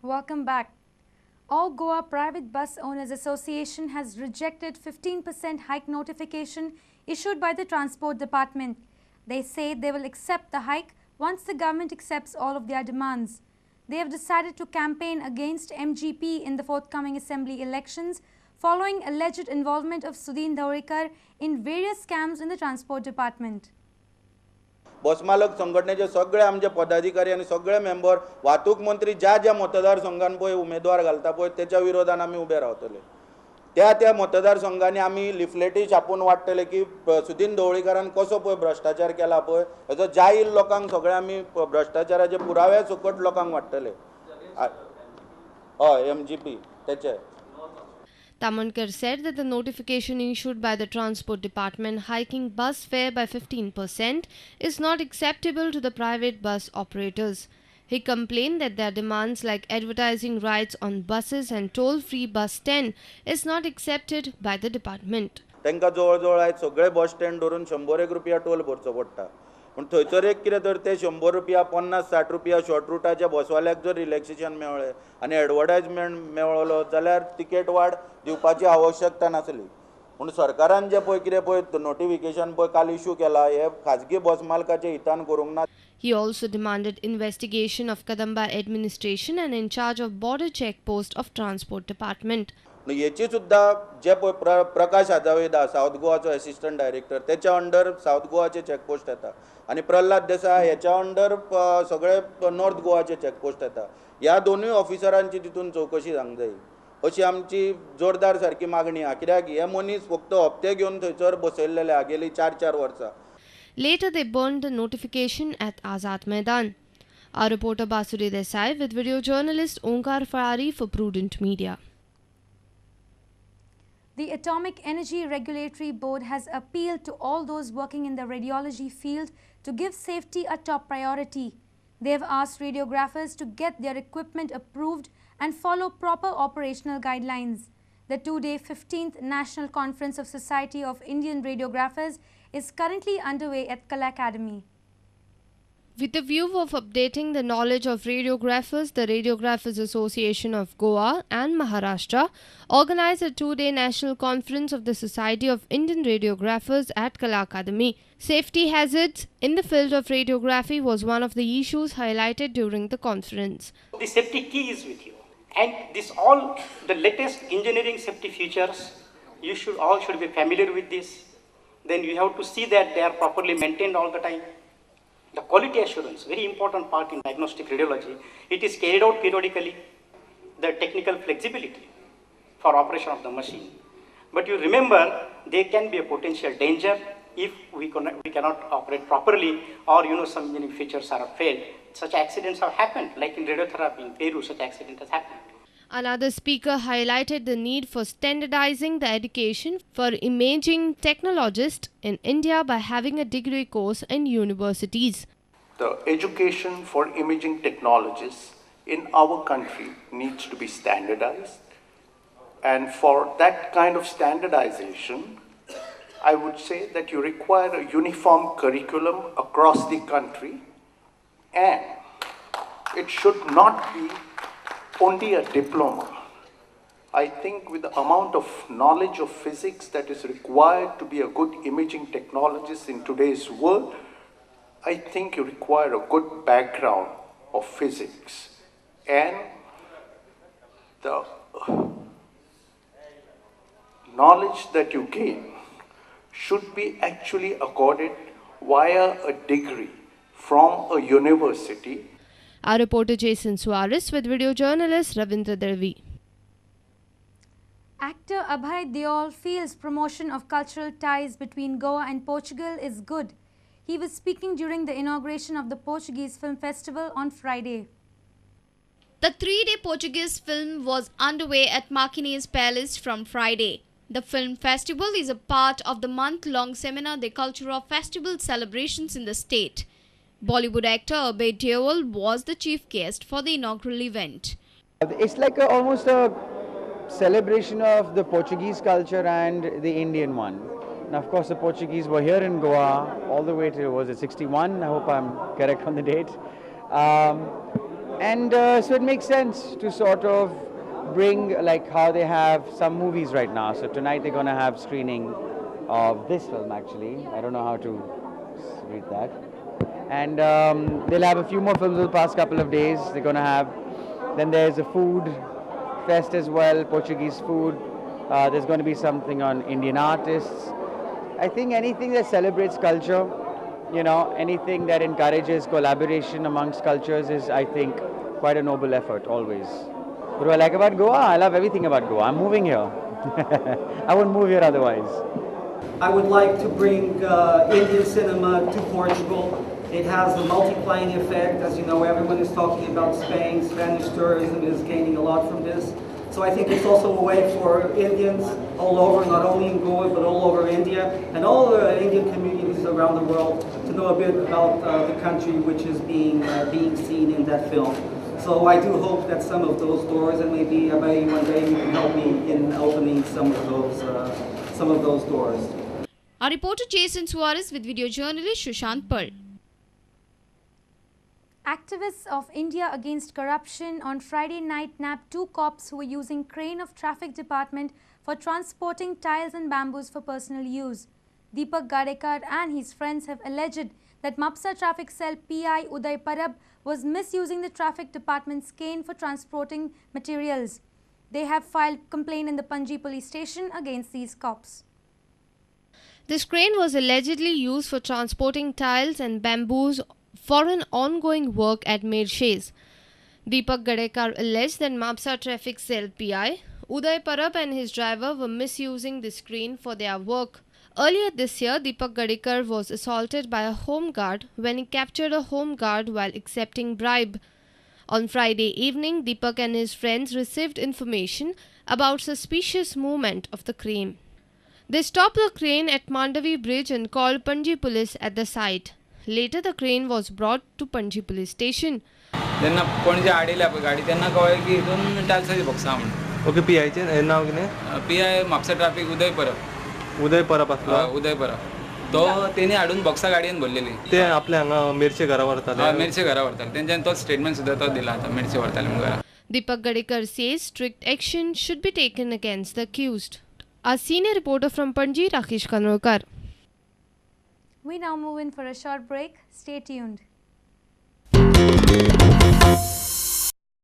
Welcome back. All Goa Private Bus Owners Association has rejected 15% hike notification issued by the Transport Department. They say they will accept the hike once the government accepts all of their demands. They have decided to campaign against MGP in the forthcoming assembly elections following alleged involvement of Sudhin Dhaurikar in various scams in the Transport Department. बसमालक संघटनेचे सगळे आमचे पदाधिकारी आणि सगळे member वाहतूक मंत्री ज्या ज्या मतदारसंघान पळय उमेदवार घालता पळय त्याच्या विरोधान आमी उबे रावतले. त्या मतदारसंघांनी आमी लिफलेटी छापून वाटतले की सुदीन ढवळीकरान कसो पळय भ्रष्टाचार केला पळय हेजो जाहीर लोकांक सगळे आमी भ्रष्टाचाराचे पुरावे सकट लोकांक वाटतले. हय MGP तेचे. Tamonkar said that the notification issued by the Transport Department hiking bus fare by 15% is not acceptable to the private bus operators. He complained that their demands like advertising rights on buses and toll-free bus stand is not accepted by the department. तांकां जवळ आयज सगळे bus stand धरून 100 रुपया toll भरचो पडटा. पूण थंयसर एक कितें तर ते 100 रुपया 50-60 रुपया शॉर्ट रुटाच्या बसवाल्याक जर रिलॅक्सेशन मेळ्ळें आनी एडवर्टायजमेंट मेळ्ळो जाल्यार तिकेट वाड दिवपाची आवश्यकता नासली. पूण सरकारान जे पळय कितें पळय नोटिफिकेशन पळय काल इश्यू केला हे खाजगी बस मालकाच्या हितान करूंक ना. He also demanded investigation of Kadamba administration and in charge of border check post of Transport Department. हेची सुद्दां जे पळय प्रकाश हाजावेदा सावथ गोवाचो असिस्टंट डायरेक्टर तेच्या अंडर सावथ गोवाचे चॅकपोस्ट येता आनी प्रल्हाद देसाय हेच्या अंडर सगळे नॉर्थ गोवाचे चॅकपोस्ट येता. ह्या दोनूय ऑफिसरांची तितून चवकशी जावंक जाय अशी आमची जोरदार सारकी मागणी आहा. कित्याक हे मनीस फक्त हप्ते घेवन थंयसर बसयल्लेले आहा गेली 4 वर्सां. Later they burned the notification at Azad Maidan. Our reporter Basuri Desai with video journalist Onkar Farari for Prudent Media. The Atomic Energy Regulatory Board has appealed to all those working in the radiology field to give safety a top priority. They have asked radiographers to get their equipment approved and follow proper operational guidelines. The two-day 15th National Conference of Society of Indian Radiographers is currently underway at Kala Academy. With the view of updating the knowledge of radiographers, the Radiographers Association of Goa and Maharashtra organized a two-day national conference of the Society of Indian Radiographers at Kala Academy. Safety hazards in the field of radiography was one of the issues highlighted during the conference. The safety key is with you, and this all the latest engineering safety features. You should be familiar with this. Then you have to see that they are properly maintained all the time. The quality assurance, very important part in diagnostic radiology, it is carried out periodically. The technical flexibility for operation of the machine. But you remember, there can be a potential danger if we cannot operate properly, or some engineering features are failed. Such accidents have happened, like in radiotherapy in Peru, such accident has happened. Another speaker highlighted the need for standardizing the education for imaging technologists in India by having a degree course in universities. The education for imaging technologists in our country needs to be standardized. And for that kind of standardization, I would say that you require a uniform curriculum across the country, and it should not be only a diploma. I think with the amount of knowledge of physics that is required to be a good imaging technologist in today's world, I think you require a good background of physics. And the knowledge that you gain should be actually accorded via a degree from a university. Our reporter Jason Suarez with video journalist Ravindra Devi. Actor Abhay Deol feels promotion of cultural ties between Goa and Portugal is good. He was speaking during the inauguration of the Portuguese Film Festival on Friday. The three-day Portuguese film was underway at Marquinhos Palace from Friday. The film festival is a part of the month-long seminar de Cultura festival celebrations in the state. Bollywood actor Abhay Deol was the chief guest for the inaugural event. It's like almost a celebration of the Portuguese culture and the Indian one. And of course the Portuguese were here in Goa all the way to, was it 61? I hope I'm correct on the date. And so it makes sense to sort of bring like how they have some movies right now. So tonight they're going to have screening of this film actually. I don't know how to read that. And they'll have a few more films the past couple of days. They're going to have, then there's a food fest as well, Portuguese food. There's going to be something on Indian artists. I think anything that celebrates culture, you know, anything that encourages collaboration amongst cultures is, I think, quite a noble effort always. What do I like about Goa? I love everything about Goa. I'm moving here. I wouldn't move here otherwise. I would like to bring Indian cinema to Portugal. It has a multiplying effect. As you know, everyone is talking about Spain. Spanish tourism is gaining a lot from this. So I think it's also a way for Indians all over, not only in Goa, but all over India, and all the Indian communities around the world to know a bit about the country which is being seen in that film. So I do hope that some of those doors, and maybe one day you can help me in opening some of those doors. Our reporter Jason Suarez with video journalist Shushant Pearl. Activists of India Against Corruption on Friday night nabbed 2 cops who were using crane of traffic department for transporting tiles and bamboos for personal use. Deepak Gadekar and his friends have alleged that Mapsa traffic cell PI Uday Parab was misusing the traffic department's cane for transporting materials. They have filed complaint in the Panji police station against these cops. This crane was allegedly used for transporting tiles and bamboos for an ongoing work at Mershes. Deepak Gadekar alleged that Mapsa traffic cell PI Uday Parab and his driver were misusing this crane for their work. Earlier this year, Deepak Gadekar was assaulted by a home guard when he captured a home guard while accepting bribe. On Friday evening, Deepak and his friends received information about suspicious movement of the crane. They stopped the crane at Mandavi Bridge and called Panji police at the site. Later, the crane was brought to Panji police station. त्यांना कोणी जे आडीले आपण गाडी त्यांना कळलं की इथून टाल्साची बॉक्सा म्हणून okay P आयचे नाव कितें पी आय म्हापसा ट्रॅफिक उदय परब उदय परब आसलो उदय परब तो तेणी हाडून बॉक्सा गाडयेन भरलेली ते आपल्या हांगा मेरचे घरा व्हरताले मेरचे घरा व्हरताले तेंच्यानी तो स्टेटमेंट सुद्दां तो दिला आतां मेरचे व्हरताले म्हणून घरा. Deepak Gadekar says strict action should be taken against the accused. Our senior reporter from Panji, Rakesh Kanolkar. We now move in for a short break. Stay tuned.